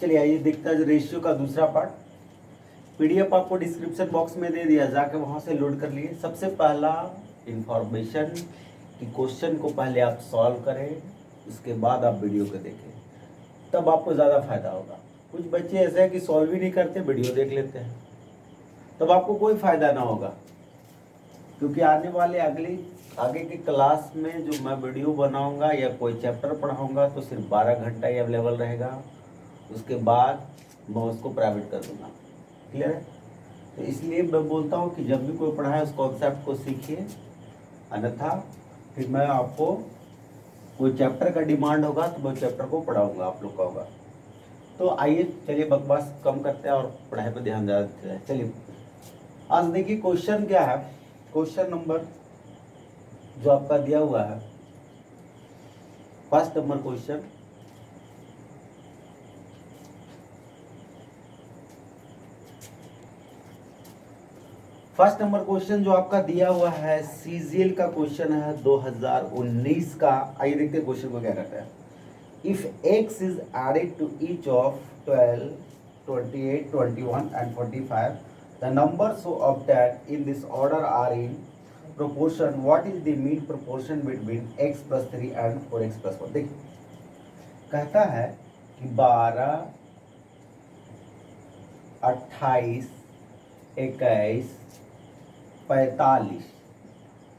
चलिए आइए देखते हैं रेशियो का दूसरा पार्ट। पीडीएफ आपको डिस्क्रिप्शन बॉक्स में दे दिया, जाके वहाँ से लोड कर लिए। सबसे पहला इंफॉर्मेशन कि क्वेश्चन को पहले आप सॉल्व करें, उसके बाद आप वीडियो को देखें, तब आपको ज़्यादा फायदा होगा। कुछ बच्चे ऐसे हैं कि सॉल्व ही नहीं करते, वीडियो देख लेते हैं, तब आपको कोई फायदा ना होगा। क्योंकि आने वाले आगे की क्लास में जो मैं वीडियो बनाऊंगा या कोई चैप्टर पढ़ाऊंगा तो सिर्फ 12 घंटा ही अवेलेबल रहेगा, उसके बाद मैं उसको प्राइवेट कर दूंगा। क्लियर है? तो इसलिए मैं बोलता हूँ कि जब भी कोई पढ़ाए उस कॉन्सेप्ट को सीखिए, अन्यथा फिर मैं आपको कोई चैप्टर का डिमांड होगा तो मैं चैप्टर को पढ़ाऊंगा, आप लोग का होगा। तो आइए चलिए बकवास कम करते हैं और पढ़ाई पर ध्यान ज़्यादा देते हैं। चलिए आज देखिए क्वेश्चन क्या है। क्वेश्चन नंबर जो आपका दिया हुआ है, first number question, first number question जो आपका दिया हुआ है सीजीएल का क्वेश्चन है 2019 का। आइए देखते हैं क्वेश्चन को क्या कहता है। If x is added to each of 12, 28, 21 and 45, the numbers so obtained in this order are in proportion. What is the mean proportion between x plus 3 and 4x plus 1? देखिए कहता है कि 12, 28, 21, 45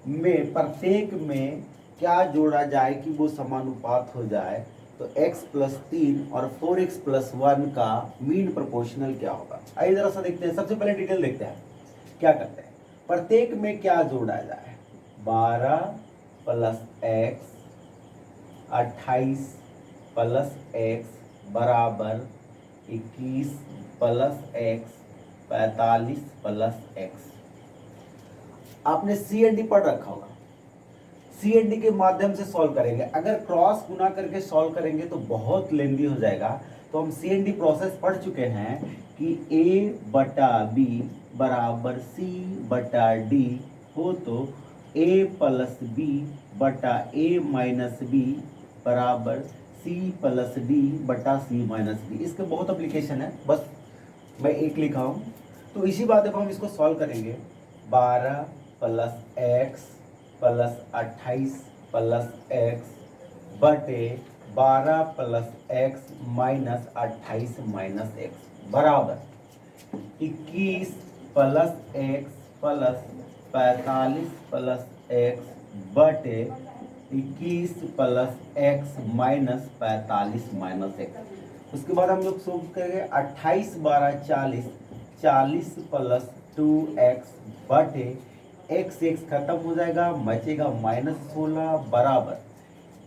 में प्रत्येक में क्या जोड़ा जाए कि वो समानुपात हो जाए। तो x प्लस 3 और 4x प्लस 1 का मीन प्रोपोर्शनल क्या होगा। आइए जरा सा देखते हैं। सबसे पहले डिटेल देखते हैं क्या करते हैं। प्रत्येक में क्या जोड़ा जाए, 12 प्लस x, 28 प्लस x बराबर 21 प्लस x, 45 प्लस x। आपने सी एंड डी पढ़ रखा होगा, सी एंड डी के माध्यम से सॉल्व करेंगे। अगर क्रॉस गुना करके सॉल्व करेंगे तो बहुत लेंदी हो जाएगा। तो हम सी एंड डी प्रोसेस पढ़ चुके हैं कि a बटा बी बराबर सी बटा डी हो तो a प्लस बी बटा a माइनस बी बराबर सी प्लस डी बटा सी माइनस डी। इसके बहुत एप्लीकेशन है, बस मैं एक लिखा हूँ। तो इसी बात पर हम इसको सॉल्व करेंगे। 12 plus x plus 28 plus x बटे 12 plus x minus 28 minus x बराबर 21 plus x plus 45 plus x बटे 21 plus x minus 45 minus x. उसके बाद हम लोग सोल्व करेंगे। 28 12 40, 40 प्लस 2x बटे x खत्म हो जाएगा, बचेगा -16 बराबर,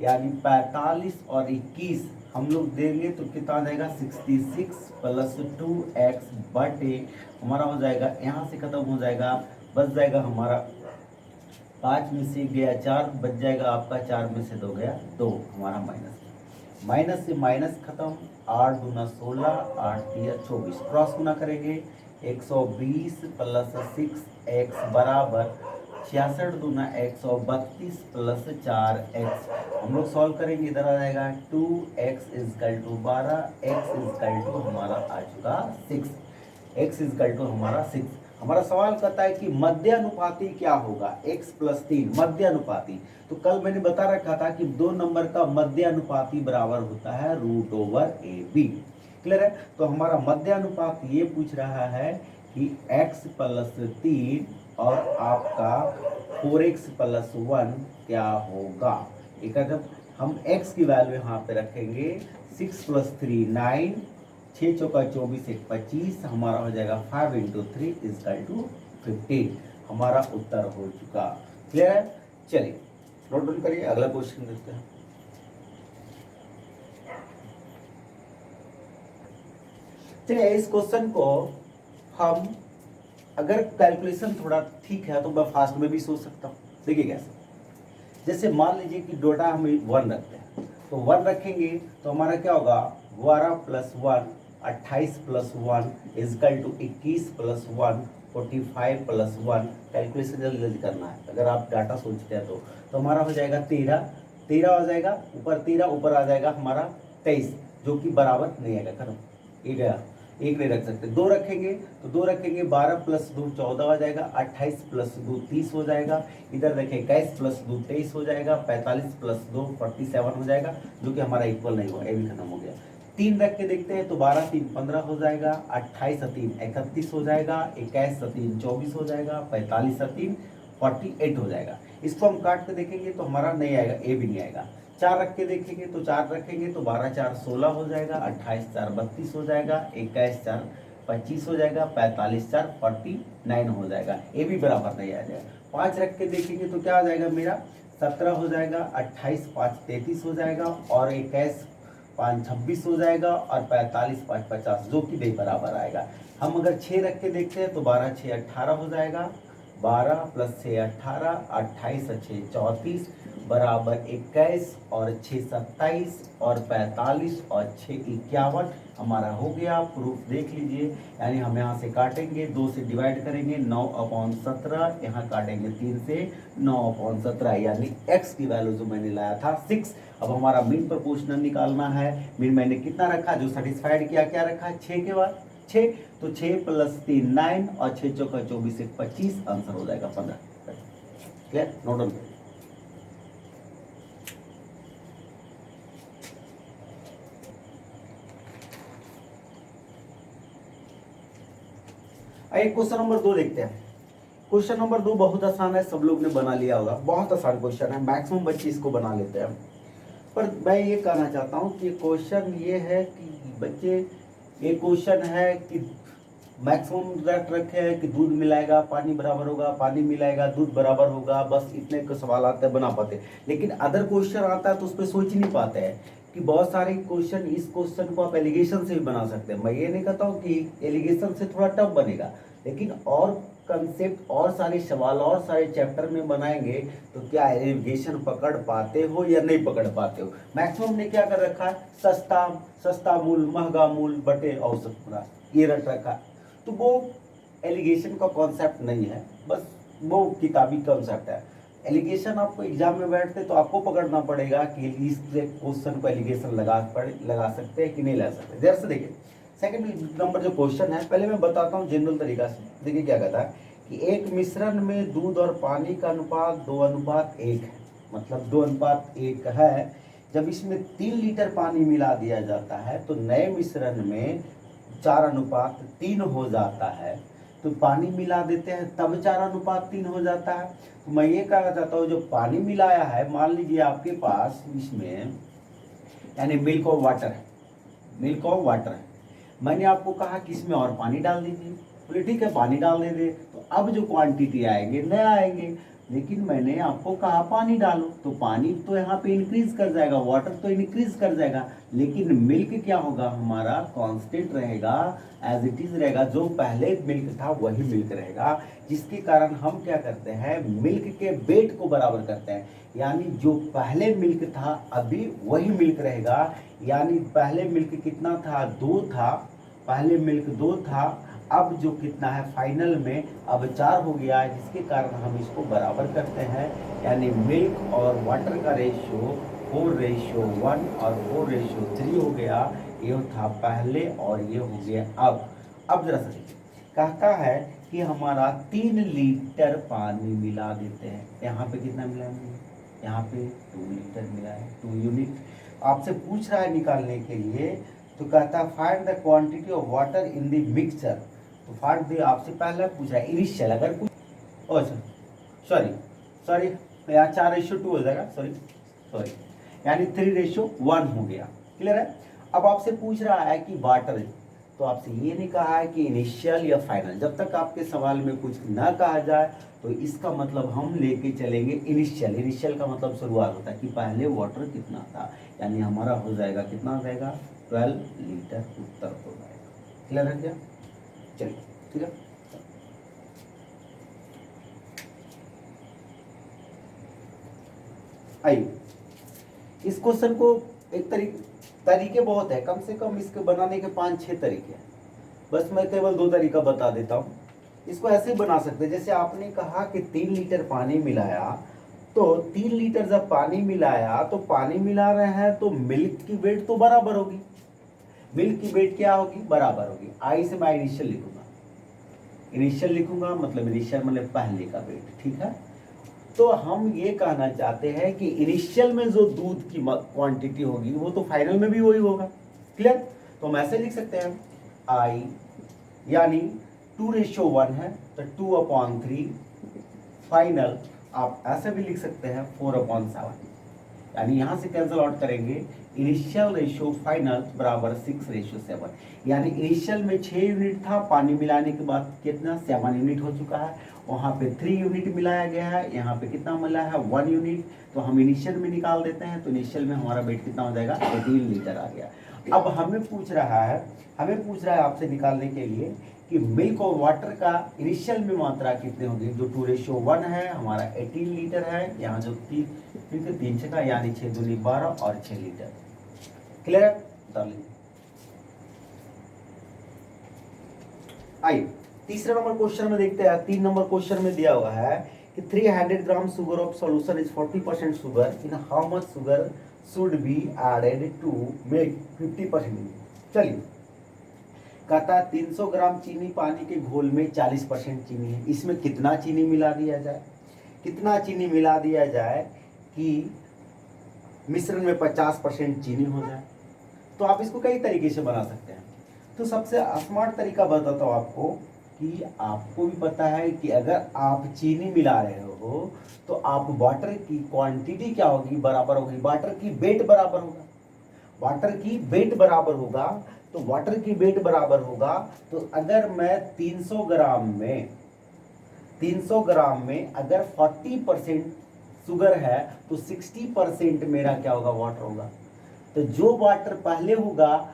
यानी 45 और 21 हम लोग देंगे तो कितना आ जाएगा 66 प्लस 2x बटे हमारा हो जाएगा, यहाँ से खत्म हो जाएगा, बच जाएगा हमारा 5 में से गया 4, बच जाएगा आपका 4 में से 2 गया 2, हमारा माइनस से माइनस खत्म। 8 दूना 16, 8 तिया 24, क्रॉस गुना करेंगे 120 प्लस 6x बराबर 66 दूना 132 प्लस 4x। हम लोग सॉल्व करेंगे, इधर आ जाएगा 2x is equal to 12, x is equal to हमारा आ चुका 6, x इजकल टू हमारा 6। हमारा सवाल कहता है कि मध्य अनुपाती क्या होगा, x प्लस 3 मध्य अनुपाती। तो कल मैंने बता रखा था कि 2 नंबर का मध्य अनुपाती बराबर होता है √/AB। क्लियर है? तो हमारा मध्य अनुपात ये पूछ रहा है कि x प्लस 3 और आपका 4x प्लस 1 क्या होगा। एक हम x की वैल्यू यहाँ पे रखेंगे, 6 प्लस 3 9, 6 चौका 24 1 25, हमारा हो जाएगा 5 इंटू 3 इजकल टू 15। हमारा उत्तर हो चुका। क्लियर है? चलिए नोट डाउन करिए, अगला क्वेश्चन देखते हैं। चलिए इस क्वेश्चन को हम, अगर कैलकुलेशन थोड़ा ठीक है तो मैं फास्ट में भी सोच सकता हूँ। देखिए कैसे, जैसे मान लीजिए कि डेटा हम 1 रखते हैं, तो 1 रखेंगे तो हमारा क्या होगा 12 plus 1 28 plus 1 is equal to 21 plus 1 45 plus 1। Calculation जल्दी जल्दी करना है, अगर आप डाटा सोचते हैं तो हमारा हो जाएगा 13 हो जाएगा, ऊपर 13 ऊपर आ जाएगा हमारा 23, जो कि बराबर नहीं आएगा, खत्म। ये गया, एक नहीं रख सकते, दो रखेंगे तो दो रखेंगे, 12 + 2 14 हो जाएगा, 28 + 2 30 हो जाएगा, इधर देखें 21 + 2 23 हो जाएगा, 45 + 2 47 हो जाएगा, जो कि हमारा इक्वल नहीं हुआ, ये भी खत्म हो गया। 3 रख के देखते हैं तो 12 3 15 हो जाएगा, 28 3 31 हो जाएगा, 21 3 24 हो जाएगा, 45 3 48 हो जाएगा। इसको हम काट के देखेंगे तो हमारा नहीं आएगा, ए भी नहीं आएगा। 4 रख के देखेंगे तो 4 रखेंगे तो 12 4 16 हो जाएगा, 28 4 32 हो जाएगा, 21 4 25 हो जाएगा, 45 4 49 हो जाएगा, ये भी बराबर नहीं आ जाएगा। 5 रख के देखेंगे तो क्या आ जाएगा मेरा, 17 हो जाएगा, 28 5 33 हो जाएगा, और 21 5 26 हो जाएगा, और 45 5 50, जो कि नहीं बराबर आएगा। हम अगर 6 रख के देखते हैं तो 12 6 18 हो जाएगा, 12 + 6 18, 28 6 34 बराबर 21, और 6 27, और 45, और 6 51 हमारा हो गया। प्रूफ देख लीजिए, यानी हम यहाँ से काटेंगे, 2 से डिवाइड करेंगे, 9/17, यहाँ काटेंगे 3 से, 9/17, यानी x की वैल्यू जो मैंने लाया था 6। अब हमारा मीन प्रोपोर्शनल निकालना है। मीन मैंने कितना रखा, जो सेटिस्फाइड किया, क्या रखा, 6 के बाद 6, तो 6 + 3 9, और 6 चौका 24 1 25, आंसर हो जाएगा 15। Clear, note down. आइए क्वेश्चन नंबर 2 देखते हैं। क्वेश्चन नंबर 2 बहुत आसान है, सब लोग ने बना लिया होगा, बहुत आसान क्वेश्चन है, मैक्सिमम बच्चे इसको बना लेते हैं। पर मैं ये कहना चाहता हूँ कि क्वेश्चन ये है कि बच्चे, ये क्वेश्चन है कि मैक्सिमम रखे हैं कि दूध मिलाएगा पानी बराबर होगा, पानी मिलाएगा दूध बराबर होगा, बस इतने के सवाल आते हैं, बना पाते। लेकिन अदर क्वेश्चन आता है तो उस पर सोच ही नहीं पाते हैं कि बहुत सारे क्वेश्चन, इस क्वेश्चन को आप एलिगेशन से भी बना सकते हैं। मैं ये नहीं कहता हूँ कि एलिगेशन से थोड़ा टफ बनेगा, लेकिन और कंसेप्ट और सारे सवाल और सारे चैप्टर में बनाएंगे तो क्या एलिगेशन पकड़ पाते हो या नहीं पकड़ पाते हो। मैक्सिमम ने क्या कर रखा है, सस्ता मूल महंगा मूल बटे औसत पूरा, ये रट रखा है। तो वो एलिगेशन का कॉन्सेप्ट नहीं है, बस वो किताबी कॉन्सेप्ट है। एलिगेशन आपको एग्जाम में बैठते तो आपको पकड़ना पड़ेगा कि इस क्वेश्चन को एलिगेशन लगा सकते हैं कि नहीं लगा सकते। जैसे देखिए सेकंड नंबर जो क्वेश्चन है, पहले मैं बताता हूँ जनरल तरीका से। देखिए क्या कहता है कि एक मिश्रण में दूध और पानी का अनुपात 2:1 है, मतलब 2:1 है। जब इसमें 3 लीटर पानी मिला दिया जाता है तो नए मिश्रण में 4:3 हो जाता है। तो पानी मिला देते हैं तब 4:3 हो जाता है। तो मैं ये कहना चाहता हूँ, जो पानी मिलाया है, मान लीजिए आपके पास इसमें यानी मिल्क और वाटर है, मैंने आपको कहा कि इसमें और पानी डाल दीजिए, बोले ठीक है पानी डाल दे दे, तो अब जो क्वांटिटी आएंगे नए आएंगे। लेकिन मैंने आपको कहा पानी डालो, तो पानी तो यहाँ पे इंक्रीज कर जाएगा, वाटर तो इंक्रीज कर जाएगा, लेकिन मिल्क क्या होगा, हमारा कांस्टेंट रहेगा, एज इट इज रहेगा। जो पहले मिल्क था वही मिल्क रहेगा, जिसके कारण हम क्या करते हैं, मिल्क के वेट को बराबर करते हैं। यानी जो पहले मिल्क था अभी वही मिल्क रहेगा। यानी पहले मिल्क कितना था, 2 था, पहले मिल्क 2 था, अब जो कितना है फाइनल में अब 4 हो गया है, जिसके कारण हम इसको बराबर करते हैं। यानी मिल्क और वाटर का रेशियो 4:1 और 4:3 हो गया। ये था पहले और ये हो गया अब जरा सा देखिए, कहता है कि हमारा 3 लीटर पानी मिला देते हैं। यहाँ पे कितना मिला है, यहाँ पे 2 लीटर मिला है, 2 यूनिट। आपसे पूछ रहा है निकालने के लिए, तो कहता है find the quantity of water in the mixture. तो फाइंड द, आपसे पहले पूछ रहा है इनिशियल, अगर कुछ सॉरी यहाँ 4:2 हो जाएगा, सॉरी यानी 3:1 हो गया। क्लियर है। अब आपसे पूछ रहा है कि वाटर, तो आपसे ये नहीं कहा है कि इनिशियल या फाइनल। जब तक आपके सवाल में कुछ ना कहा जाए तो इसका मतलब हम लेके चलेंगे इनिशियल का मतलब शुरुआत होता है कि पहले वाटर कितना था, यानी हमारा हो जाएगा कितना हो जाएगा, 12 लीटर उत्तर हो जाएगा। क्लियर है क्या, चलिए ठीक है। आइए इस क्वेश्चन को एक तरीके बहुत है, कम से कम इसके बनाने के 5-6 तरीके हैं, बस मैं केवल 2 तरीका बता देता हूँ। इसको ऐसे बना सकते हैं, जैसे आपने कहा कि 3 लीटर पानी मिलाया, तो 3 लीटर जब पानी मिलाया तो पानी मिला रहे हैं तो मिल्क की वेट तो बराबर होगी, मिल्क की वेट क्या होगी, बराबर होगी। आई से मैं इनिशियल लिखूंगा, इनिशियल लिखूंगा मतलब इनिशियल मतलब पहले का वेट, ठीक है। तो हम ये कहना चाहते हैं कि इनिशियल में जो दूध की क्वांटिटी होगी वो तो फाइनल में भी वही होगा। क्लियर? तो हम ऐसे लिख सकते हैं आई, यानी 2:1 है तो 2/3, फाइनल आप ऐसे भी लिख सकते हैं 4/7, यानी यहां से कैंसिल आउट करेंगे, इनिशियल रेशियो फाइनल बराबर 6:7, यानी इनिशियल में 6 यूनिट था, पानी मिलाने के बाद कितना 7 यूनिट हो चुका है, वहां पे 3 यूनिट मिलाया गया है, यहाँ पे कितना मिला है 1 यूनिट, तो हम इनिशियल में निकाल देते हैं, तो इनिशियल में हमारा वेट कितना हो जाएगा 18 लीटर आ गया। अब हमें पूछ रहा है आपसे निकालने के लिए कि मिल्क और वाटर का इनिशियल में मात्रा कितने होगी, जो 2:1 है हमारा 18 लीटर है, यहाँ जो 3 6 का यानी 6 दूनी 12 और 6 लीटर। क्लियर है? डालिए। आइए तीसरे नंबर क्वेश्चन में देखते हैं। 3 नंबर क्वेश्चन में दिया हुआ है कि 300 gram sugar of solution is 40% sugar, in how much sugar should be added to make 50%। चलिए, कहता है 300 ग्राम चीनी पानी के घोल में 40% चीनी है, इसमें कितना चीनी मिला दिया जाए, कितना चीनी मिला दिया जाए कि मिश्रण में 50% चीनी हो जाए। तो आप इसको कई तरीके से बना सकते हैं। तो सबसे स्मार्ट तरीका बताता हूँ आपको कि आपको भी पता है कि अगर आप चीनी मिला रहे हो तो आप वाटर की क्वांटिटी क्या होगी, बराबर होगी, वाटर की वेट बराबर होगा, वाटर की वेट बराबर होगा। तो वाटर की वेट बराबर होगा, तो अगर मैं 300 ग्राम में अगर 40% शुगर है तो 60% मेरा क्या होगा, वाटर होगा। तो जो वाटर पहले होगा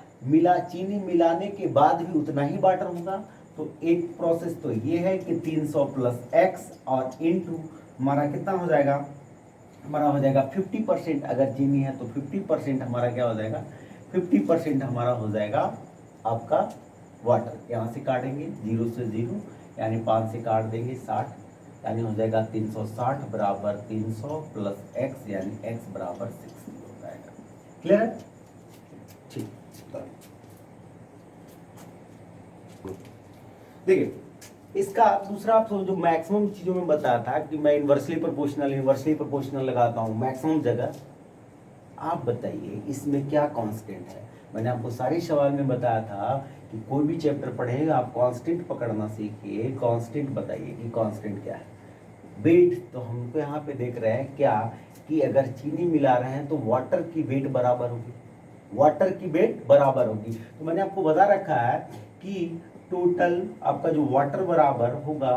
चीनी मिलाने के बाद भी उतना ही वाटर होगा। तो एक प्रोसेस तो ये है कि 300 प्लस एक्स और इनटू हमारा कितना हो जाएगा, हमारा हो जाएगा 50%। अगर चीनी है तो 50% हमारा क्या हो जाएगा, 50% हमारा हो जाएगा आपका वाटर। यहाँ से काटेंगे 0 से 0, यानी 5 से काट देंगे 60, यानी हो जाएगा 360 बराबर 300 प्लस एक्स, यानी एक्स बराबर 60 हो जाएगा। क्लियर है? ठीक, देखिए इसका दूसरा आप जो मैक्सिमम चीजों में बताया था कि मैं इन्वर्सली प्रोपोर्शनल लगाता हूँ मैक्सिमम जगह। आप बताइए इसमें क्या कांस्टेंट है। मैंने आपको सारे सवाल में बताया था कि कोई भी चैप्टर पढ़ेगा आप कांस्टेंट पकड़ना सीखिए। कांस्टेंट बताइए कि कांस्टेंट क्या है। वेट तो हमको यहाँ पे देख रहे हैं क्या कि अगर चीनी मिला रहे हैं तो वाटर की वेट बराबर होगी, वाटर की वेट बराबर होगी। तो मैंने आपको बता रखा है कि टोटल आपका जो वाटर बराबर होगा,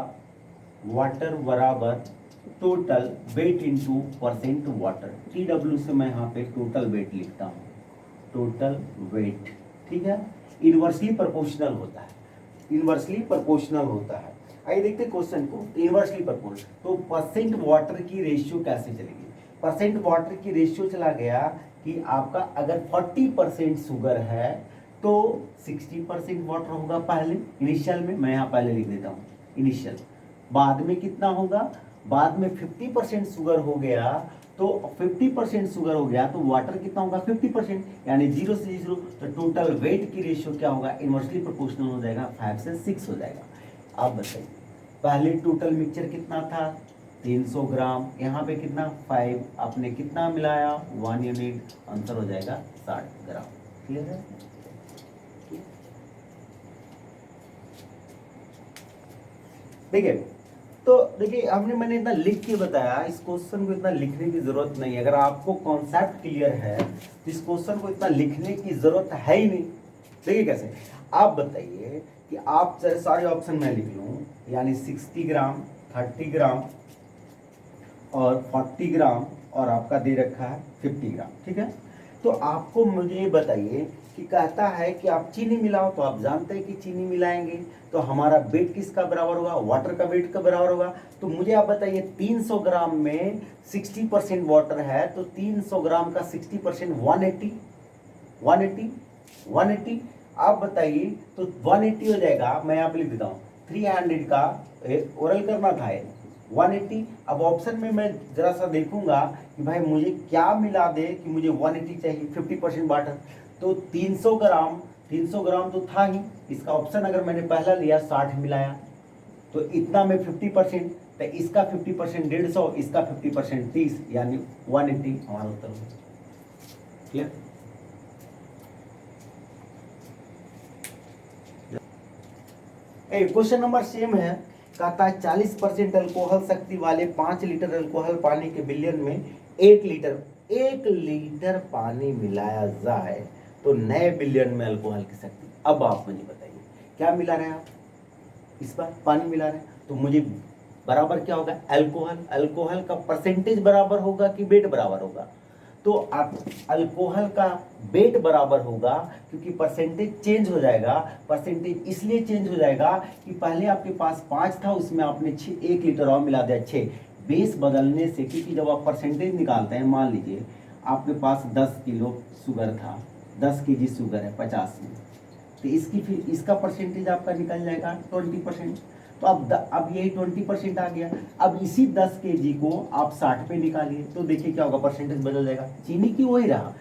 वाटर बराबर total weight into percent water. TW से मैं यहाँ पे टोटल वेट लिखता हूँ, टोटल वेट, ठीक है। इनवर्सली प्रोपोर्शनल होता है, इनवर्सली प्रोपोर्शनल होता है। आइए देखते हैं क्वेश्चन को। इनवर्सली प्रोपोर्शनल तो परसेंट वाटर की रेशियो कैसे चलेगी। परसेंट वाटर की रेशियो चला गया कि आपका अगर 40% शुगर है तो 60% वाटर होगा पहले इनिशियल में, मैं यहाँ पहले लिख देता हूँ इनिशियल। बाद में कितना होगा, बाद में 50% शुगर हो गया तो 50% शुगर हो गया तो वाटर कितना होगा 50%, यानी 0 से 0। तो टोटल वेट की रेशियो क्या होगा, इनवर्सली प्रोपोर्शनल हो जाएगा, 5 से 6 हो जाएगा। आप बताइए पहले टोटल मिक्सचर कितना था 300 ग्राम, यहाँ पे कितना 5, आपने कितना मिलाया 1 यूनिट, आंसर हो जाएगा 60 ग्राम। क्लियर है? देखिए तो देखिए मैंने इतना लिख के बताया, इस क्वेश्चन को इतना लिखने की जरूरत नहीं है। अगर आपको कॉन्सेप्ट क्लियर है तो इस क्वेश्चन को इतना लिखने की जरूरत है ही नहीं। देखिए कैसे, आप बताइए कि आप चाहे सारे ऑप्शन में लिख लूँ, यानी 60 ग्राम 30 ग्राम और 40 ग्राम और आपका दे रखा है 50 ग्राम, ठीक है। तो आपको मुझे ये बताइए कि कहता है कि आप चीनी मिलाओ, तो आप जानते हैं कि चीनी मिलाएंगे तो हमारा वेट किसका बराबर होगा, वाटर का वेट का बराबर होगा। तो मुझे आप बताइए 300 ग्राम में 60% वाटर है तो 300 ग्राम का 60% 180। आप बताइए तो 180 हो जाएगा। मैं यहाँ पे लिख देता हूँ 300 का ओरल करना था 180। अब ऑप्शन में मैं जरा सा देखूंगा कि भाई मुझे क्या मिला दे कि मुझे 180 चाहिए, 50% वाटर। तो 300 ग्राम 300 ग्राम तो था ही, इसका ऑप्शन अगर मैंने पहला लिया 60 मिलाया तो इतना में 50%, तो इसका 50% 150, इसका 50% 30, यानी 180 हमारा उत्तर होगा। क्लियर? क्वेश्चन नंबर सेम है, कहता है 40% अल्कोहल शक्ति वाले 5 लीटर अल्कोहल पानी के विलयन में 1 लीटर पानी मिलाया जाए तो नए विलयन में अल्कोहल की शक्ति। अब आप मुझे बताइए क्या मिला रहे हैं आप, इस बार पानी मिला रहे हैं तो मुझे बराबर क्या होगा, अल्कोहल, अल्कोहल का परसेंटेज बराबर होगा कि वेट बराबर होगा, तो आप अल्कोहल का वेट बराबर होगा क्योंकि परसेंटेज चेंज हो जाएगा। परसेंटेज इसलिए चेंज हो जाएगा कि पहले आपके पास 5 था, उसमें आपने 1 लीटर और मिला दिया 6, बेस बदलने से, क्योंकि जब आप परसेंटेज निकालते हैं, मान लीजिए आपके पास 10 किलो शुगर था, 10 केजी शुगर है 50 में, तो इसकी फिर इसका परसेंटेज आपका निकल जाएगा 20%। तो अब यही 20% आ गया। अब इसी 10 केजी को आप 60 पे निकालिए तो देखिए क्या होगा, परसेंटेज बदल जाएगा, चीनी की वही रहा।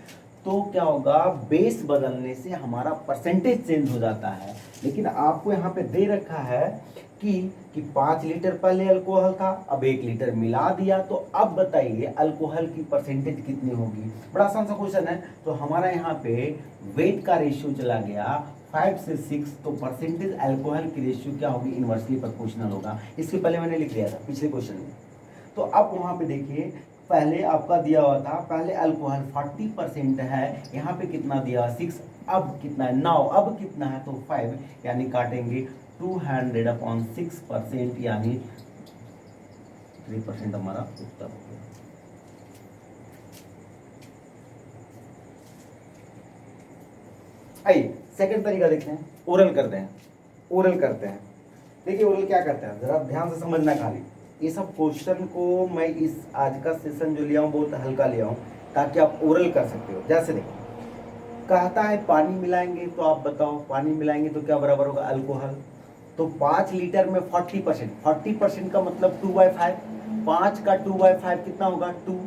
तो क्या होगा, बेस बदलने से हमारा परसेंटेज चेंज हो जाता है। लेकिन आपको यहाँ पे दे रखा है कि 5 लीटर पहले अल्कोहल था, अब 1 लीटर मिला दिया, तो अब बताइए अल्कोहल की परसेंटेज कितनी होगी। बड़ा आसान सा क्वेश्चन है। तो हमारा यहाँ पे वेट का रेशियो चला गया 5 से 6, तो परसेंटेज अल्कोहल की रेशियो क्या होगी, इनवर्सली प्रोपोर्शनल होगा। इसके पहले मैंने लिख दिया था पिछले क्वेश्चन में। तो अब वहाँ पे देखिए पहले आपका दिया हुआ था, पहले अल्कोहल 40% है, यहाँ पे कितना दिया 6, अब कितना है 9, अब कितना है तो 5, यानी काटेंगे 200/6%, यानी 3% हमारा उत्तर हो गया। आइए सेकंड तरीका देखते हैं, ओरल करते हैं। ओरल करते हैं, देखिए ओरल क्या करते हैं, जरा ध्यान से समझना। खाली ये सब क्वेश्चन को मैं इस आज का सेशन जो लिया हूँ बहुत हल्का लिया हूँ ताकि आप ओरल कर सकते हो। जैसे देखिए कहता है पानी मिलाएंगे, तो आप बताओ पानी मिलाएंगे तो क्या बराबर होगा, अल्कोहल। तो 5 लीटर में 40%, 40% का मतलब 2/5, 5 का 2/5 कितना होगा 2,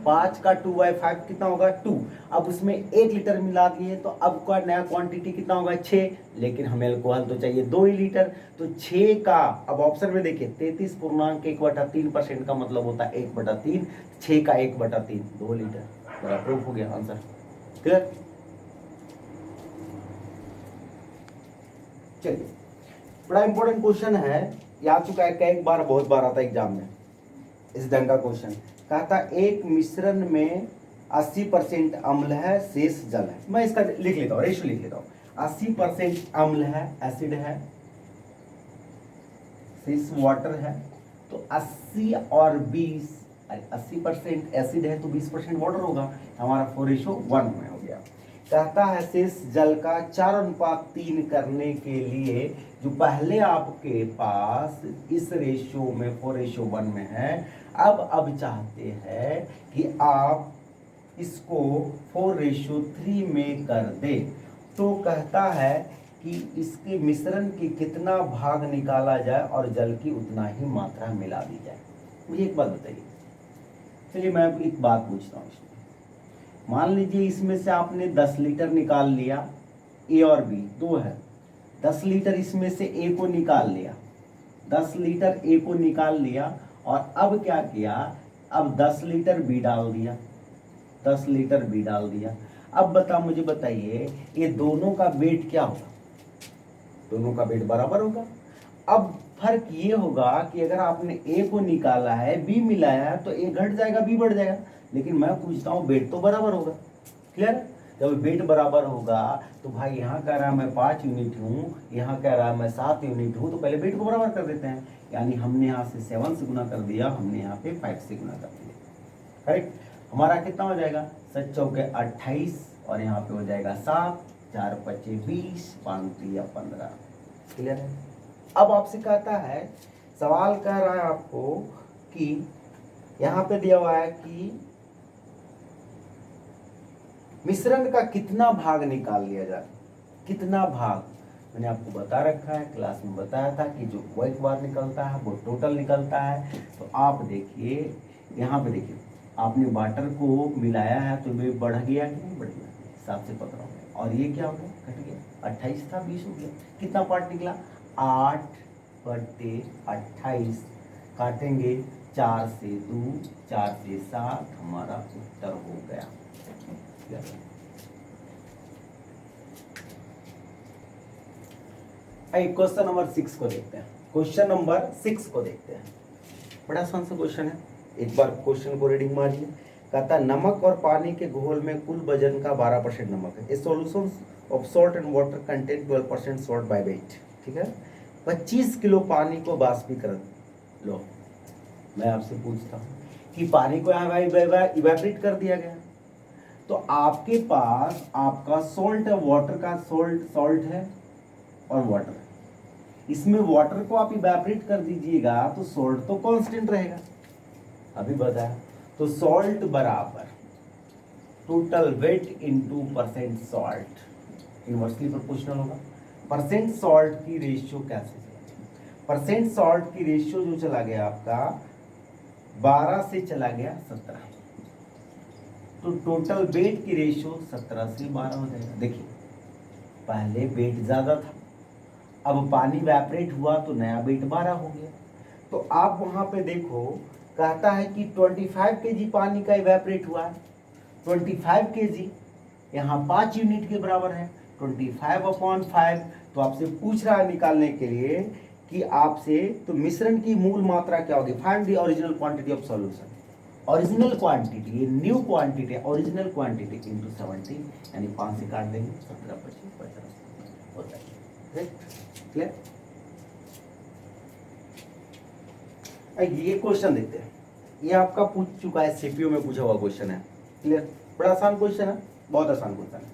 5 का 2/5 कितना होगा 2। अब उसमें 1 लीटर मिला दिए तो अब का नया क्वांटिटी कितना होगा 6, लेकिन हमें अल्कोहल तो चाहिए 2 ही लीटर, तो 6 का, अब ऑप्शन में देखिए 33.1/3% का मतलब होता है 1/3, 6 का 1/3 2 लीटर, बराबर हो गया आंसर। क्लियर? चलिए बड़ा इंपॉर्टेंट क्वेश्चन है, ये आ चुका है कई बार, बहुत बार आता है एग्जाम में इस ढंग का क्वेश्चन। कहता एक मिश्रण में 80% अम्ल है, शेष जल है। मैं इसका लिख लेता हूँ, रेशियो लिख लेता हूँ। 80% अम्ल है, एसिड है, शेष वाटर है, तो 80 और 20, 80% एसिड है तो 20% वाटर होगा, हमारा 4:1 में हो गया। कहता है शेष जल का 4:3 करने के लिए, जो पहले आपके पास इस रेशियो में 4:1 में है, अब चाहते हैं कि आप इसको 4:3 में कर दे। तो कहता है कि इसके मिश्रण की कितना भाग निकाला जाए और जल की उतना ही मात्रा मिला दी जाए। मुझे एक बात बताइए, चलिए मैं एक बात पूछता हूँ। मान लीजिए इसमें से आपने 10 लीटर निकाल लिया, ए और बी दो है, 10 लीटर इसमें से ए को निकाल लिया, 10 लीटर ए को निकाल लिया, और अब क्या किया, अब 10 लीटर बी डाल दिया, 10 लीटर बी डाल दिया। अब मुझे बताइए ये दोनों का वेट क्या होगा, दोनों का वेट बराबर होगा। अब फर्क ये होगा कि अगर आपने ए को निकाला है, बी मिलाया है, तो ए घट जाएगा बी बढ़ जाएगा, लेकिन मैं पूछता हूँ वेट तो बराबर होगा। क्लियर? जब वेट बराबर होगा तो भाई यहाँ कह रहा है मैं 5 यूनिट हूँ, यहाँ कह रहा है मैं 7 यूनिट हूँ, तो पहले वेट को बराबर कर देते हैं। यानी हमने यहाँ से 7 से गुना कर दिया, हमने यहाँ पे 5 से गुना कर दिया। करेक्ट? हमारा कितना हो जाएगा, 7 चौके 28, और यहाँ पे हो जाएगा 7, 4 पचे 20, 5 3 15। क्लियर है? अब आपसे कहता है, सवाल कह रहा है आपको कि यहाँ पे दिया हुआ है कि मिश्रण का कितना भाग निकाल लिया जाए, कितना भाग। मैंने आपको बता रखा है, क्लास में बताया था कि जो एक बार निकलता है वो टोटल निकलता है। तो आप देखिए यहाँ पे देखिए, आपने वाटर को मिलाया है तो वे बढ़ गया कि नहीं बढ़ गया, हिसाब से पकड़ा, और ये क्या हो गया, कट गया, 28 था 20 हो गया, कितना पार्ट निकला, 8/28, काटेंगे 4 से 2, 4 से 7, हमारा उत्तर हो गया। क्वेश्चन नंबर 6 को देखते हैं, क्वेश्चन नंबर 6 को देखते हैं, बड़ा आसान सा क्वेश्चन है, एक बार क्वेश्चन को रीडिंग मारिए। कहता है नमक और पानी के घोल में कुल वजन का 12% नमक है, ए solution of salt and water contain 12% salt by weight, ठीक है। 25 किलो पानी को बाष्पीकरण, लो मैं आपसे पूछता हूँ कि पानी को यहाँ इवेपोरेट कर दिया गया, तो आपके पास आपका सॉल्ट है, वाटर का सॉल्ट है और वाटर है, इसमें वाटर को आप इवेपोरेट कर दीजिएगा तो सॉल्ट तो कांस्टेंट रहेगा, अभी बताया। तो सॉल्ट बराबर total weight into percent salt, inversely proportional होगा। परसेंट सॉल्ट की रेशियो कैसे चला, परसेंट सॉल्ट की रेशियो जो चला गया आपका 12 से चला गया 17, तो टोटल वेट की रेशियो 17 से 12 हो जाएगा। देखिए पहले वेट ज्यादा था, अब पानी इवेपोरेट हुआ तो नया वेट 12 हो गया। तो आप वहां पे देखो, कहता है कि 25 kg पानी का इवेपोरेट हुआ है, 25 kg यहाँ 5 यूनिट के बराबर है, 25/5। तो आपसे पूछ रहा है निकालने के लिए कि आपसे तो मिश्रण की मूल मात्रा क्या होगी, find the original quantity of solution. Original quantity, ये न्यू क्वांटिटी है, ओरिजिनल क्वांटिटी इंटू 70, यानी 5 से काट देंगे, 17, 25, 50 होता है, क्लियर। ये क्वेश्चन देखते हैं, ये आपका पूछ चुका है, सीपीयू में पूछा हुआ क्वेश्चन है, क्लियर। बड़ा आसान क्वेश्चन है, बहुत आसान क्वेश्चन है।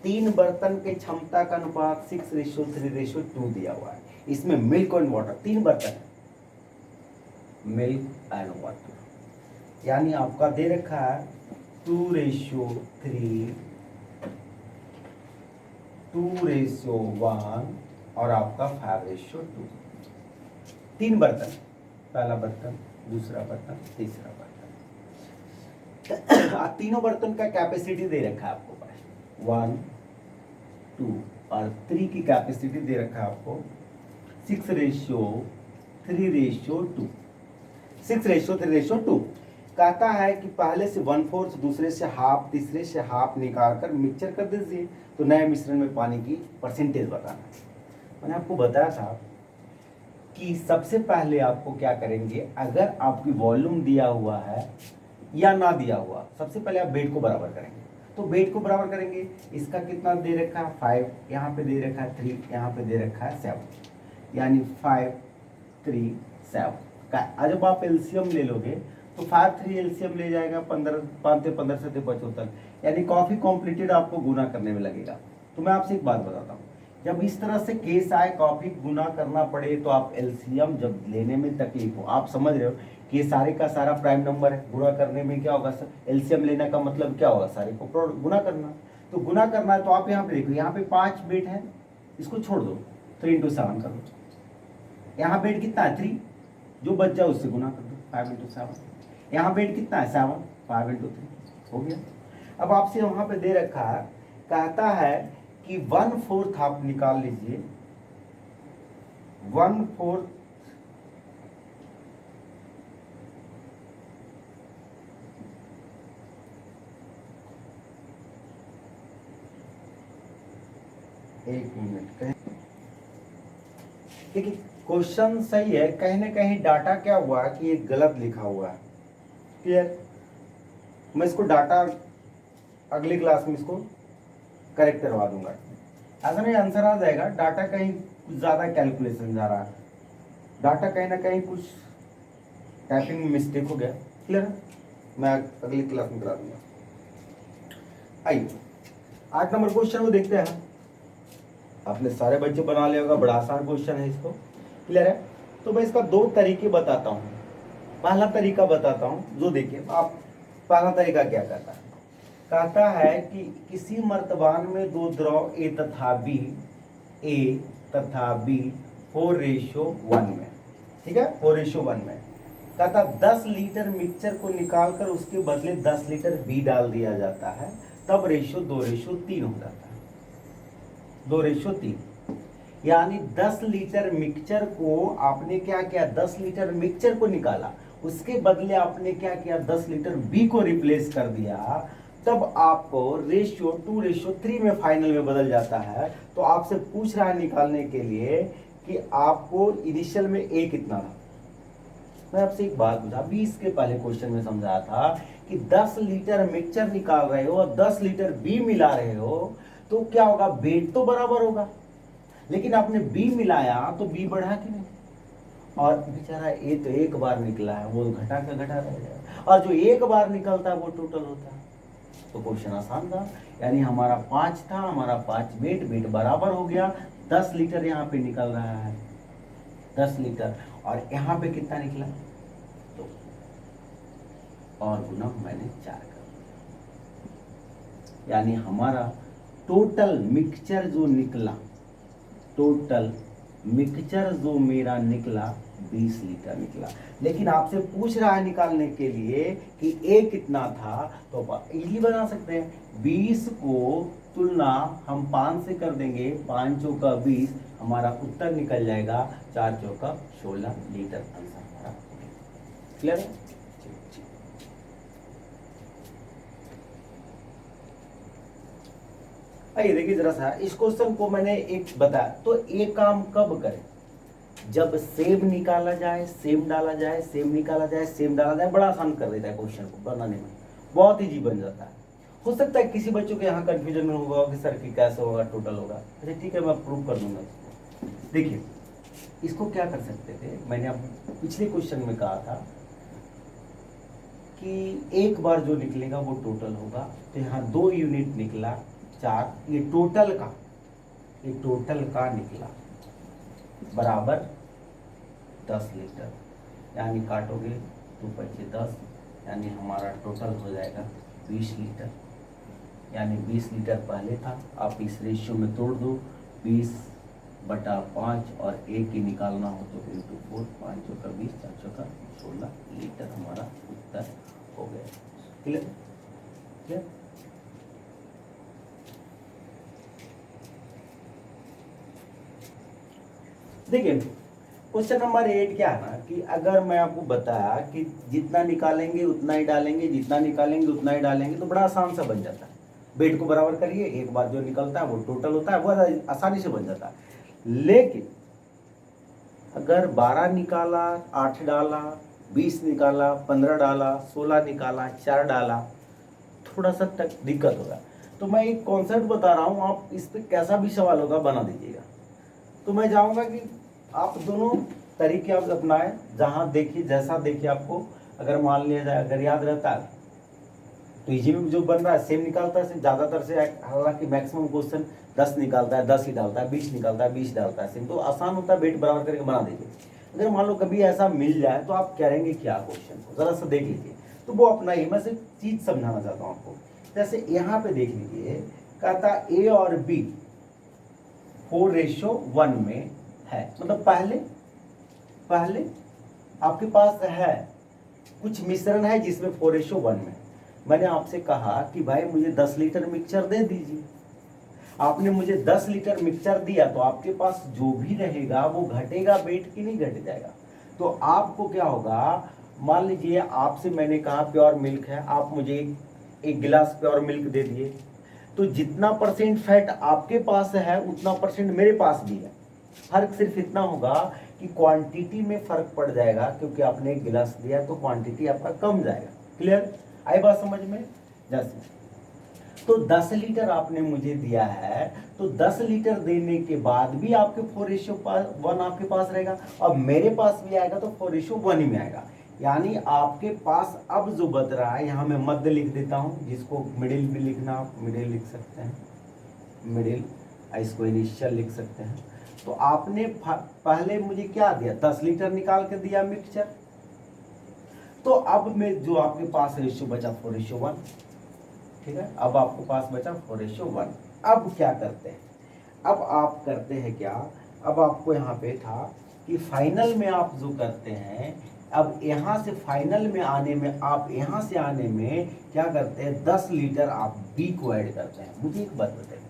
3 बर्तन के क्षमता का अनुपात 6:3:2 दिया हुआ है, इसमें मिल्क एंड वाटर, 3 बर्तन है, मिल्क एंड वाटर, यानी आपका दे रखा है 2:3, 2:1 और आपका 5:2। 3 बर्तन, पहला बर्तन, दूसरा बर्तन, तीसरा बर्तन। तीनों बर्तन का कैपेसिटी दे रखा है आपको, 1, 2 और 3 की कैपेसिटी दे रखा है आपको 6:3:2, 6:3:2। कहता है कि पहले से 1/4, दूसरे से हाफ, तीसरे से हाफ निकाल कर मिक्सचर कर दीजिए, तो नए मिश्रण में पानी की परसेंटेज बताना। मैंने आपको बताया था कि सबसे पहले आपको क्या करेंगे, अगर आपकी वॉल्यूम दिया हुआ है या ना दिया हुआ, सबसे पहले आप वेट को बराबर करेंगे। तो वेट को बराबर करेंगे, इसका कितना दे रखा है 5, यहाँ पे दे रखा है 3, यहाँ पे दे रखा है 7, यानी 5, 3, 7 का जब आप एलसीएम ले लोगे तो 5, 3 एलसीएम ले जाएगा 15, 5 से 15 से 75, यानी काफी कॉम्प्लीटेड आपको गुना करने में लगेगा। तो मैं आपसे एक बात बताता हूँ, जब इस तरह से केस आए, काफी गुना करना पड़े, तो आप एलसीएम जब लेने में तकलीफ हो, आप समझ रहे हो कि ये सारे का सारा प्राइम नंबर है, गुना करने में क्या होगा सर, एलसीएम लेने का मतलब क्या होगा, सारे को गुना करना। तो गुना करना है तो आप यहाँ पे देखो, यहाँ पे 5 बेट है, इसको छोड़ दो, 3 × 7 कर दो, यहाँ बेट कितना है 3, जो बच जाए उससे गुना कर दो, 5 × 7। यहाँ बेट कितना है 7, 5 × 3 हो गया। अब आपसे वहां पे दे रखा है, कहता है कि 1/4 आप निकाल लीजिए, 1/4 एक मिनट, देखिए क्वेश्चन सही है, कहीं ना कहीं डाटा क्या हुआ कि ये गलत लिखा हुआ है, क्लियर। मैं इसको डाटा अगली क्लास में इसको करेक्ट करवा दूंगा, ऐसा नहीं आंसर आ जाएगा, डाटा कहीं कुछ ज़्यादा कैलकुलेशन जा रहा है, डाटा कहीं ना कहीं कुछ टाइपिंग में मिस्टेक हो गया, क्लियर है, मैं अगली क्लास में करा दूंगा। आइए 8 नंबर क्वेश्चन को देखते हैं, आपने सारे बच्चे बना लिया होगा, बड़ा आसान क्वेश्चन है, इसको क्लियर है। तो मैं इसका 2 तरीके बताता हूँ, पहला तरीका बताता हूँ, जो देखिए आप, पहला तरीका क्या कहता है, कहता है कि किसी मर्तबान में 2 द्रव ए तथा बी 4:1 में, ठीक है, 4:1 में, कहता 10 लीटर मिक्सचर को निकालकर उसके बदले 10 लीटर बी डाल दिया जाता है, तब रेशियो 2:3 हो जाता है। 2:3। यानी 10 लीटर मिक्सचर को आपने क्या किया, 10 लीटर मिक्सचर को निकाला, उसके बदले आपने क्या किया, 10 लीटर बी को रिप्लेस कर दिया, तब आपको रेशियो 2:3 में फाइनल में बदल जाता है। तो आपसे पूछ रहा है निकालने के लिए कि आपको इनिशियल में ए कितना था। मैं आपसे एक बात पूछा, अभी इसके पहले क्वेश्चन में समझाया था कि 10 लीटर मिक्सचर निकाल रहे हो और 10 लीटर बी मिला रहे हो, तो क्या होगा, वेट तो बराबर होगा, लेकिन आपने बी मिलाया तो बी बढ़ा कि नहीं, और बेचारा ए तो एक बार निकला है, वो घटा का घटा रह जाएगा, और जो एक बार निकलता है वो टोटल होता है। तो क्वेश्चन आसान था, यानी हमारा 5 था, हमारा 5 वेट बराबर हो गया। 10 लीटर यहाँ पे निकल रहा है, 10 लीटर, और यहाँ पे कितना निकला, तो और गुना मैंने 4 कर दिया, यानी हमारा टोटल मिक्सचर जो निकला, टोटल मिक्सचर जो मेरा निकला 20 लीटर निकला। लेकिन आपसे पूछ रहा है निकालने के लिए कि ए कितना था, तो इजीली बना सकते हैं, 20 को तुलना हम 5 से कर देंगे, 5 चौका 20, हमारा उत्तर निकल जाएगा 4 चौका 16 लीटर आंसर हमारा। क्लियर है? आइए देखिए जरा सा, इस क्वेश्चन को मैंने एक बताया, तो एक काम कब करें, जब सेम निकाला जाए, सेम डाला जाए, सेम निकाला जाए, सेम डाला जाए, बड़ा आसान कर देता है क्वेश्चन को बनाने में, बहुत इजी बन जाता है। हो सकता है किसी बच्चों के यहाँ कंफ्यूजन में होगा कि सर की कैसे होगा, टोटल होगा, अच्छा ठीक है मैं प्रूव कर दूंगा इसको। देखिए इसको क्या कर सकते थे, मैंने अब पिछले क्वेश्चन में कहा था कि एक बार जो निकलेगा वो टोटल होगा, तो यहाँ 2 यूनिट निकला 4, ये टोटल का निकला बराबर 10 लीटर, यानी काटोगे 2 5 10, यानी हमारा टोटल हो जाएगा 20 लीटर, यानी 20 लीटर पहले था, आप इस रेशियो में तोड़ दो, 20/5 और 1 की निकालना हो तो इंटू 4, 5 चौका 20, 4 चौका 16 लीटर हमारा उत्तर हो गया। क्लियर? क्लियर? देखिए क्वेश्चन नंबर 8 क्या है ना, कि अगर मैं आपको बताया कि जितना निकालेंगे उतना ही डालेंगे, जितना निकालेंगे उतना ही डालेंगे, तो बड़ा आसान सा बन जाता है, वेट को बराबर करिए, एक बार जो निकलता है वो टोटल होता है, वो आसानी से बन जाता है। लेकिन अगर 12 निकाला, 8 डाला, 20 निकाला, 15 डाला, 16 निकाला, 4 डाला, थोड़ा सा तक दिक्कत होगा। तो मैं एक कॉन्सेप्ट बता रहा हूँ, आप इस पर कैसा भी सवाल होगा बना दीजिएगा। तो मैं चाहूँगा कि आप दोनों तरीके आप अपनाएं, जहाँ देखिए जैसा देखिए आपको अगर मान लिया जाए, अगर याद रहता है तो इजी में जो बन रहा है सेम निकालता है, ज़्यादातर से, हालांकि मैक्सिमम क्वेश्चन 10 निकालता है, 10 ही डालता है, 20 निकालता है, 20 डालता है, सेम, तो आसान होता है, वेट बराबर करके बना दीजिए। अगर मान लो कभी ऐसा मिल जाए तो आप करेंगे क्या क्वेश्चन को, ज़रा सा देख लीजिए, तो वो अपना ही, मैं सिर्फ चीज़ समझाना चाहता हूँ आपको। जैसे यहाँ पे देख लीजिए, कहता ए और बी 4:1 में है, मतलब पहले आपके पास है कुछ मिश्रण है जिसमें 4:1 में। मैंने आपसे कहा कि भाई मुझे 10 लीटर मिक्सचर दे दीजिए, आपने मुझे 10 लीटर मिक्सचर दिया, तो आपके पास जो भी रहेगा वो घटेगा वेट की नहीं घट जाएगा। तो आपको क्या होगा, मान लीजिए आपसे मैंने कहा प्योर मिल्क है, आप मुझे एक गिलास प्योर मिल्क दे दिए, तो जितना % फैट आपके पास है उतना % मेरे पास भी है। फर्क सिर्फ इतना होगा कि क्वांटिटी में फर्क पड़ जाएगा, क्योंकि आपने एक गिलास दिया तो क्वांटिटी आपका कम जाएगा। क्लियर? आई बात समझ में? जैसे तो 10 लीटर आपने मुझे दिया है, तो 10 लीटर देने के बाद भी आपके 4:1 आपके पास रहेगा, और मेरे पास भी आएगा तो 4:1 ही में आएगा। यानी आपके पास अब जो बच रहा है, यहाँ मैं मध्य लिख देता हूँ, जिसको मिडिल भी लिखना आप मिडिल लिख सकते हैं, मिडिल, इसको इनिशियल लिख सकते हैं। तो आपने पहले मुझे क्या दिया, 10 लीटर निकाल के दिया मिक्सचर, तो अब मैं जो आपके पास रेशियो बचा 4:1, ठीक है, अब आपके पास बचा 4:1। अब क्या करते हैं, अब आप करते हैं क्या, अब आपको यहाँ पे था कि फाइनल में आप जो करते हैं, अब यहाँ से फाइनल में आने में, आप यहाँ से आने में क्या करते हैं, 10 लीटर आप बी को ऐड करते हैं। मुझे एक बात बताइए,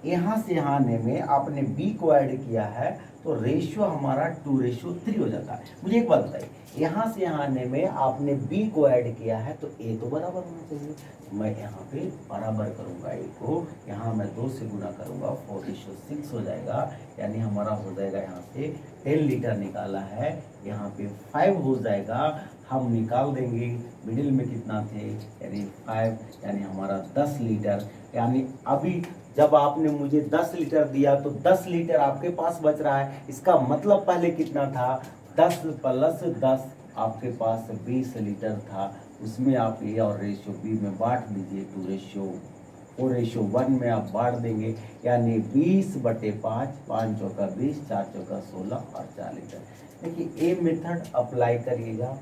यहाँ से यहाँ आने में आपने बी को ऐड किया है तो रेशियो हमारा 2:3 हो जाता है। मुझे एक बात बताइए, यहाँ से यहाँ आने में आपने बी को ऐड किया है तो ए तो बराबर होना चाहिए। मैं यहाँ पे बराबर करूँगा ए को, यहाँ मैं 2 से गुना करूँगा 4:6 हो जाएगा, यानी हमारा हो जाएगा यहाँ से 10 लीटर निकाला है, यहाँ पे 5 हो जाएगा। हम निकाल देंगे मिडिल में कितना थे, यानी 5, यानी हमारा 10 लीटर। यानी अभी जब आपने मुझे 10 लीटर दिया तो 10 लीटर आपके पास बच रहा है। इसका मतलब पहले कितना था, 10 + 10 आपके पास 20 लीटर था। उसमें आप ए और रेशियो बी में बांट दीजिए, 2:4:1 में आप बांट देंगे, यानी 20/5, 5 चौका 20, 4 चौका 16 और 4 लीटर। देखिए ए मेथड अप्लाई करिएगा।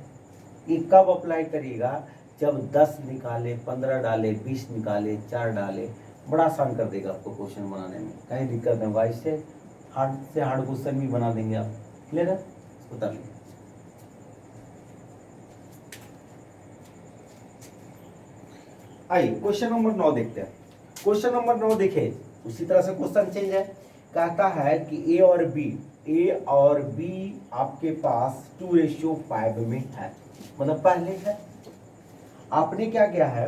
ये कब अप्लाई करिएगा, जब 10 निकाले, 15 डाले, 20 निकाले, 4 डाले, बड़ा आसान कर देगा आपको क्वेश्चन बनाने में, कहीं दिक्कत नहीं। वाइस से हार्ड क्वेश्चन भी बना देंगे आप। क्लियर है, बता लीजिए। आइए क्वेश्चन नंबर 9 देखते हैं। क्वेश्चन नंबर 9 देखिए, उसी तरह से क्वेश्चन चेंज है। कहता है कि ए और बी आपके पास 2:5 में है। मतलब पहले है आपने क्या किया है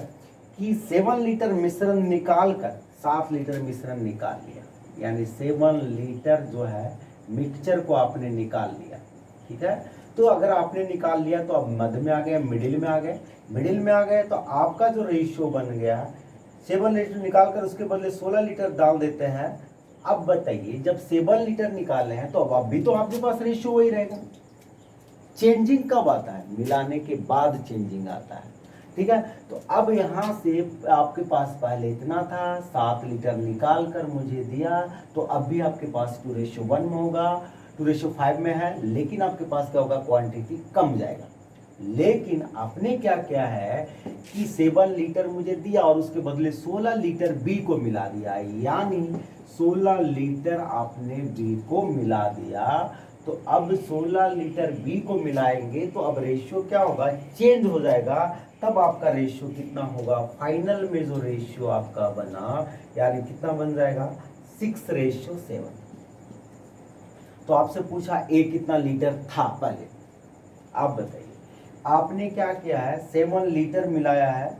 कि 7 लीटर मिश्रण निकाल कर 7 लीटर मिश्रण निकाल लिया, यानी 7 लीटर जो है मिक्सचर को आपने निकाल लिया। ठीक है, तो अगर आपने निकाल लिया तो अब मध्य में आ गए, मिडिल में आ गए। मिडिल में आ गए तो आपका जो रेशियो बन गया, 7 लीटर निकाल कर उसके बदले 16 लीटर डाल देते हैं। अब बताइए, जब 7 लीटर निकाले हैं तो अब भी तो आपके पास रेशियो वही रहेगा। चेंजिंग कब आता है, मिलाने के बाद चेंजिंग आता है। ठीक है, तो अब यहाँ से आपके पास पहले इतना था, 7 लीटर निकाल कर मुझे दिया, तो अब भी आपके पास 2:1 में होगा, 2:5 में है, लेकिन आपके पास क्या होगा, क्वांटिटी कम जाएगा। लेकिन आपने क्या किया है कि 7 लीटर मुझे दिया और उसके बदले 16 लीटर बी को मिला दिया, यानी 16 लीटर आपने बी को मिला दिया। तो अब 16 लीटर बी को मिलाएंगे तो अब रेशियो क्या होगा, चेंज हो जाएगा। तब आपका रेशियो कितना होगा, फाइनल में जो रेशियो आपका बना, यानी कितना बन जाएगा, 6:7। तो आपसे पूछा ए कितना लीटर था पहले, आप बताइए। आपने क्या किया है, 7 लीटर मिलाया है,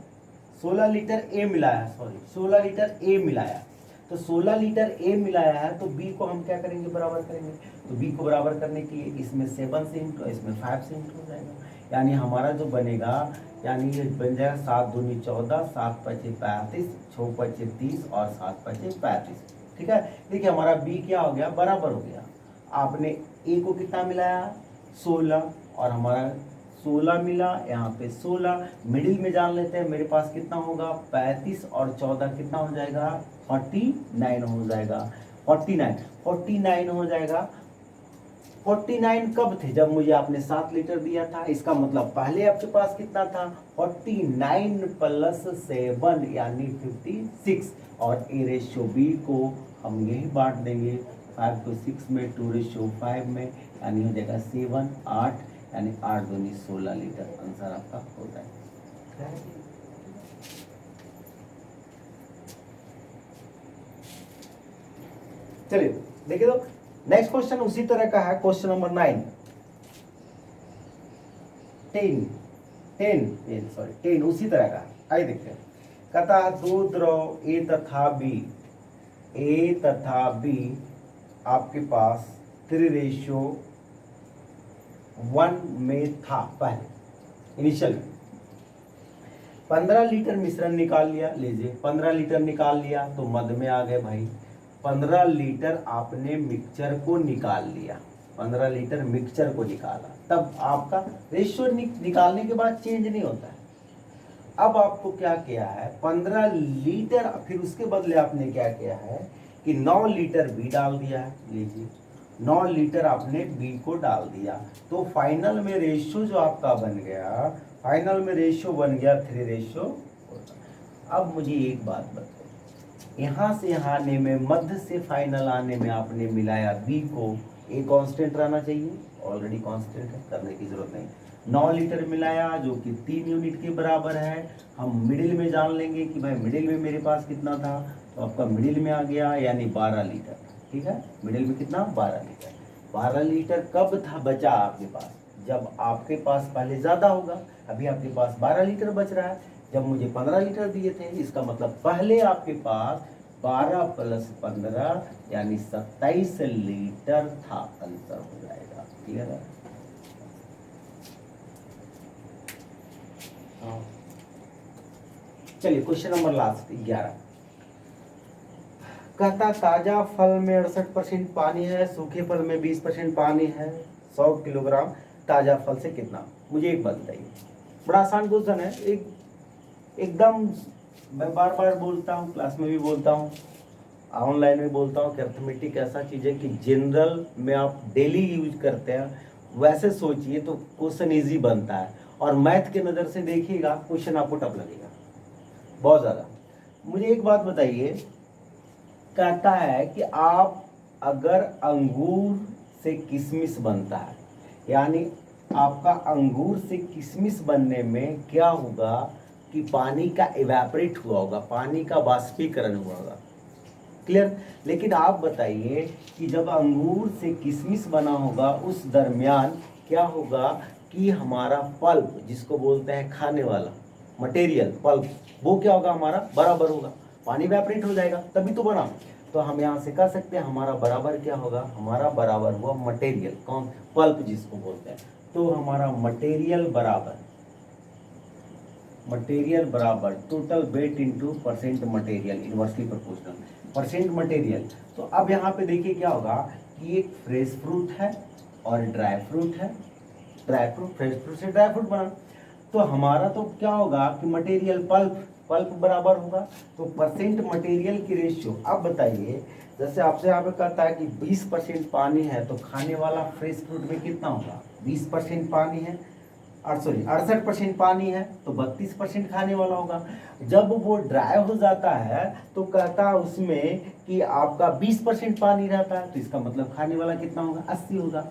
16 लीटर ए मिलाया, 16 लीटर ए मिलाया, तो 16 लीटर ए मिलाया है, तो बी को हम क्या करेंगे, बराबर करेंगे। तो बी को बराबर करने के लिए इसमें 7 से इंटू, इसमें 5 से इंटू हो जाएगा, यानी हमारा जो बनेगा, यानी ये बन जाएगा 7 दूनी 14, 7 पचे 35, 6 पचे 30 और 7 पचे 35। ठीक है, देखिए हमारा बी क्या हो गया, बराबर हो गया। आपने ए को कितना मिलाया, 16, और हमारा 16 मिला, यहाँ पे 16 मिडिल में जान लेते हैं, मेरे पास कितना होगा, 35 और 14 कितना हो जाएगा, 49 हो जाएगा। 49 हो जाएगा। 49 कब थे, जब मुझे आपने 7 लीटर दिया था। इसका मतलब पहले आपके पास कितना था, 49 + 7 यानी 56, और ए रेशियो बी को हम यही बांट देंगे, 5 को 6 में, 2:5 में, यानी हो जाएगा 7, 8, यानी 8 दूनी 16 लीटर आंसर आपका हो जाएगा। चलिए देखिए, तो नेक्स्ट क्वेश्चन उसी तरह का है, क्वेश्चन नंबर 9, 10 उसी तरह का है। आइए देखते हैं। कहता है दो द्रव ए तथा बी आपके पास 3:1 में था पहले इनिशियल। 15 लीटर मिश्रण निकाल लिया, लीजिए 15 लीटर निकाल लिया तो मध्य में आ गए भाई। 15 लीटर आपने मिक्सचर को निकाल लिया, 15 लीटर मिक्सचर को निकाला, तब आपका रेशियो निकालने के बाद चेंज नहीं होता है। अब आपको क्या किया है, 15 लीटर, फिर उसके बदले आपने क्या किया है कि 9 लीटर बी डाल दिया है। लीजिए 9 लीटर आपने बी को डाल दिया, तो फाइनल में रेशियो जो आपका बन गया, फाइनल में रेशियो बन गया 3:4। अब मुझे एक बात बताओ, यहाँ से यहाँ आने में, मध्य से फाइनल आने में आपने मिलाया बी को, ए कांस्टेंट रहना चाहिए, ऑलरेडी कांस्टेंट है, करने की जरूरत नहीं। 9 लीटर मिलाया जो कि 3 यूनिट के बराबर है। हम मिडिल में जान लेंगे कि भाई मिडिल में मेरे पास कितना था, तो आपका मिडिल में आ गया, यानी 12 लीटर। ठीक है, मिडिल में कितना, 12 लीटर। 12 लीटर कब था बचा आपके पास, जब आपके पास पहले ज़्यादा होगा। अभी आपके पास 12 लीटर बच रहा है, जब मुझे 15 लीटर दिए थे, इसका मतलब पहले आपके पास 12 प्लस 15 यानी 27 लीटर था। आंसर हो जाएगा। क्लियर है? चलिए क्वेश्चन नंबर लास्ट 11। कहता ताजा फल में 68% पानी है, सूखे फल में 20% पानी है। 100 किलोग्राम ताजा फल से कितना। मुझे एक बात बताइए, बड़ा आसान क्वेश्चन है, एकदम मैं बार बार बोलता हूँ, क्लास में भी बोलता हूँ, ऑनलाइन में बोलता हूँ कि अर्थमेटिक ऐसा चीज़ है कि जनरल में आप डेली यूज करते हैं, वैसे सोचिए तो क्वेश्चन इजी बनता है, और मैथ के नज़र से देखिएगा क्वेश्चन आपको टफ लगेगा बहुत ज़्यादा। मुझे एक बात बताइए, कहता है कि आप अगर अंगूर से किशमिश बनता है, यानी आपका अंगूर से किशमिश बनने में क्या होगा कि पानी का इवेपोरेट हुआ होगा, पानी का वाष्पीकरण हुआ होगा। क्लियर? लेकिन आप बताइए कि जब अंगूर से किशमिश बना होगा उस दरमियान क्या होगा कि हमारा पल्प, जिसको बोलते हैं खाने वाला मटेरियल पल्प, वो क्या होगा, हमारा बराबर होगा, पानी इवेपोरेट हो जाएगा तभी तो बना। तो हम यहाँ से कह सकते हैं हमारा बराबर क्या होगा, हमारा बराबर हुआ मटेरियल, कौन, पल्प जिसको बोलते हैं। तो हमारा मटेरियल बराबर total weight into percent material, inversely proportional percent material. तो अब यहाँ पे देखिए क्या होगा कि एक फ्रेश फ्रूट है और ड्राई फ्रूट है, ड्राई फ्रूट, फ्रेश फ्रूट से ड्राई फ्रूट बना, तो हमारा तो क्या होगा कि मटेरियल पल्प बराबर होगा, तो परसेंट मटेरियल की रेशियो। अब बताइए, जैसे आपसे यहाँ पे कहता है कि 20% पानी है, तो खाने वाला फ्रेश फ्रूट में कितना होगा, 20% पानी है, 68% पानी है, तो 32% खाने वाला होगा। जब वो ड्राई हो जाता है तो कहता है उसमें कि आपका 20% पानी रहता है, तो इसका मतलब खाने वाला कितना होगा, 80 होगा।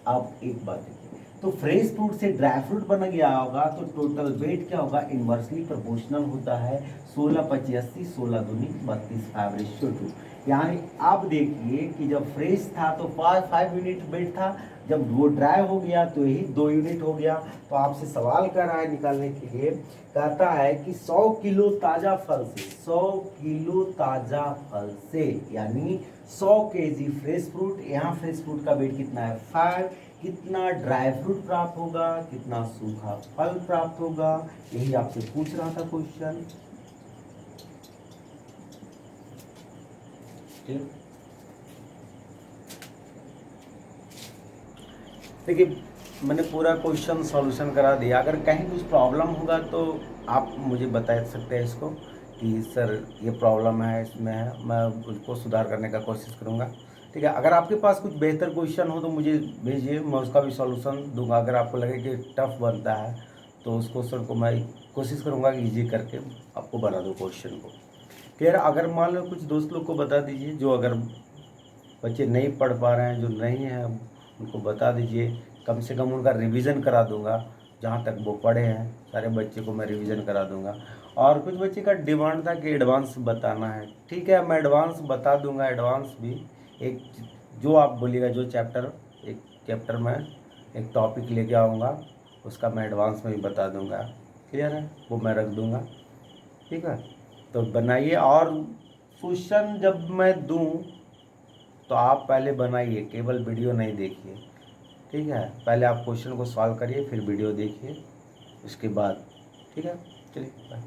अब एक बात देखिए, तो फ्रेश फ्रूट से ड्राई फ्रूट बन गया होगा, तो टोटल वेट क्या होगा, इनवर्सली प्रोपोर्शनल होता है 16 25 80, 16 दूनी 32, 5:2। यानी आप देखिए कि जब फ्रेश था तो 5 यूनिट वेट था, जब वो ड्राई हो गया तो यही 2 यूनिट हो गया। तो आपसे सवाल कर रहा है निकालने के लिए, कहता है कि 100 किलो ताजा फल से, 100 किलो ताजा फल से यानी 100 केजी फ्रेश फ्रूट, यहाँ फ्रेश फ्रूट का वेट कितना है 5, कितना ड्राई फ्रूट प्राप्त होगा, कितना सूखा फल प्राप्त होगा, यही आपसे पूछ रहा था क्वेश्चन। देखिए मैंने पूरा क्वेश्चन सॉल्यूशन करा दिया, अगर कहीं कुछ प्रॉब्लम होगा तो आप मुझे बता सकते हैं इसको कि सर ये प्रॉब्लम है, इसमें है, मैं उसको सुधार करने का कोशिश करूँगा। ठीक है, अगर आपके पास कुछ बेहतर क्वेश्चन हो तो मुझे भेजिए, मैं उसका भी सॉल्यूशन दूंगा। अगर आपको लगे कि टफ बनता है तो उस क्वेश्चन को मैं कोशिश करूँगा कि ईजी करके आपको बना दूँ क्वेश्चन को। क्लियर? अगर मान लो कुछ दोस्त लोग को बता दीजिए, जो अगर बच्चे नहीं पढ़ पा रहे हैं, जो नहीं हैं, उनको बता दीजिए, कम से कम उनका रिवीजन करा दूंगा। जहाँ तक वो पढ़े हैं सारे बच्चे को मैं रिवीजन करा दूंगा। और कुछ बच्चे का डिमांड था कि एडवांस बताना है, ठीक है मैं एडवांस बता दूंगा। एडवांस भी एक जो आप बोलिएगा, जो चैप्टर, एक चैप्टर में एक टॉपिक लेके आऊँगा, उसका मैं एडवांस में भी बता दूंगा। क्लियर है? वो मैं रख दूंगा। ठीक है, तो बनाइए, और क्वेश्चन जब मैं दूं तो आप पहले बनाइए, केवल वीडियो नहीं देखिए। ठीक है, पहले आप क्वेश्चन को सॉल्व करिए, फिर वीडियो देखिए उसके बाद। ठीक है, चलिए बाय।